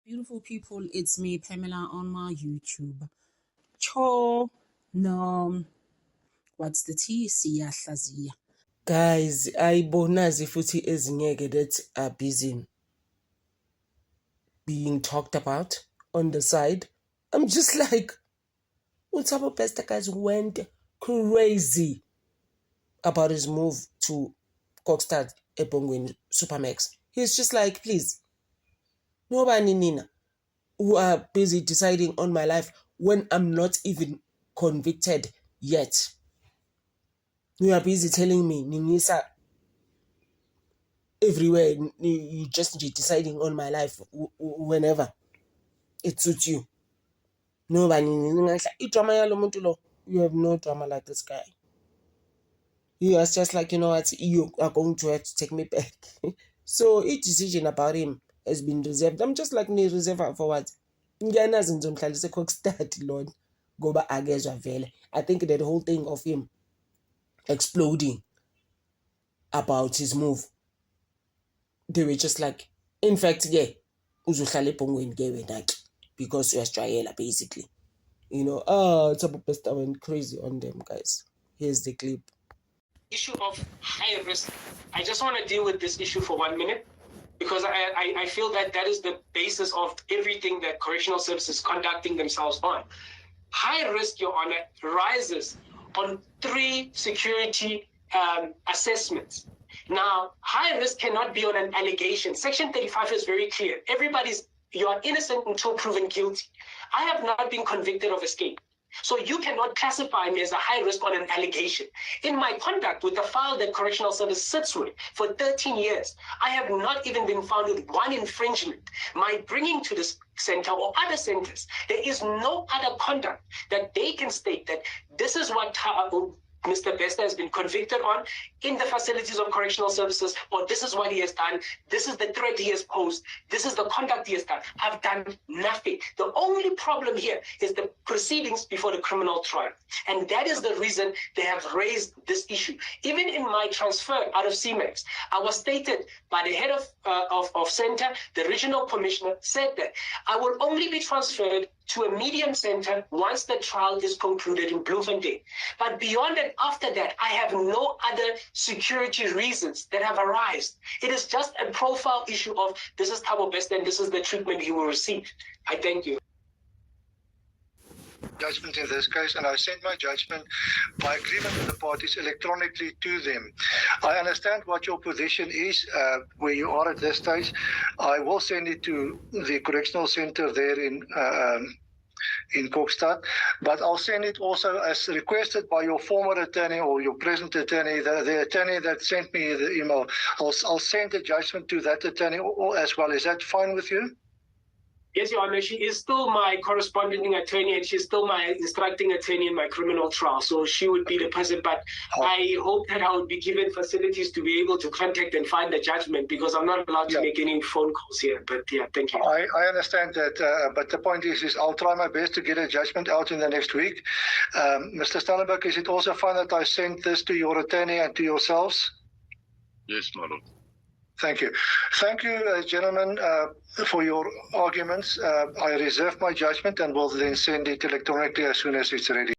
Beautiful people, it's me, Pamela, on my YouTube. Cho, no, what's the T? Siyahlaziya. Guys, ayibonazi futhi ezinyeke that are busy being talked about on the side. I'm just like, Uthabo Bester guys went crazy about his move to Kokstad Ebongweni Supermax. He's just like, please, nobody nina who are busy deciding on my life when I'm not even convicted yet. You are busy telling me, Ninisa, everywhere, you just deciding on my life whenever it suits you. Nobody, you have no drama like this guy. He was just like, you know what, you are going to have to take me back. So each decision about him has been reserved. I'm just like, reserve for what? I think that whole thing of him exploding about his move, they were just like, in fact, yeah, because you are Australia, basically. You know, Thabo Bester went crazy on them, guys. Here's the clip. Issue of high risk. I just want to deal with this issue for 1 minute because I feel that that is the basis of everything that correctional services conducting themselves on. High risk, Your Honor, rises on 3 security assessments. Now, high risk cannot be on an allegation. Section 35 is very clear. You are innocent until proven guilty. I have not been convicted of escape. So you cannot classify me as a high risk on an allegation. In my conduct with the file that Correctional Service sits with for 13 years, I have not even been found with one infringement. My bringing to this center or other centers, there is no other conduct that they can state that this is what Mr. Bester has been convicted on in the facilities of correctional services, or this is what he has done, this is the threat he has posed, this is the conduct he has done. I've done nothing. The only problem here is the proceedings before the criminal trial. And that is the reason they have raised this issue. Even in my transfer out of CMEX, I was stated by the head of center, the regional commissioner, said that I will only be transferred to a medium center once the trial is concluded in Bloemfontein. But beyond and after that, I have no other security reasons that have arisen. It is just a profile issue of this is Thabo Bester and this is the treatment he will receive. I thank you. Judgment in this case, and I sent my judgment by agreement with the parties electronically to them. I understand what your position is, where you are at this stage. I will send it to the correctional center there in Kokstad, but I'll send it also as requested by your former attorney or your present attorney, the attorney that sent me the email. I'll send the judgment to that attorney as well. Is that fine with you? Yes, Your Honor, she is still my corresponding attorney and she's still my instructing attorney in my criminal trial. So she would be the person, but I hope that I would be given facilities to be able to contact and find the judgment because I'm not allowed to make any phone calls here. But yeah, thank you. I understand that, but the point is I'll try my best to get a judgment out in the next week. Mr. Stellenberg, is it also fine that I send this to your attorney and to yourselves? Yes, my lord. Thank you. Thank you, gentlemen, for your arguments. I reserve my judgment and will then send it electronically as soon as it's ready.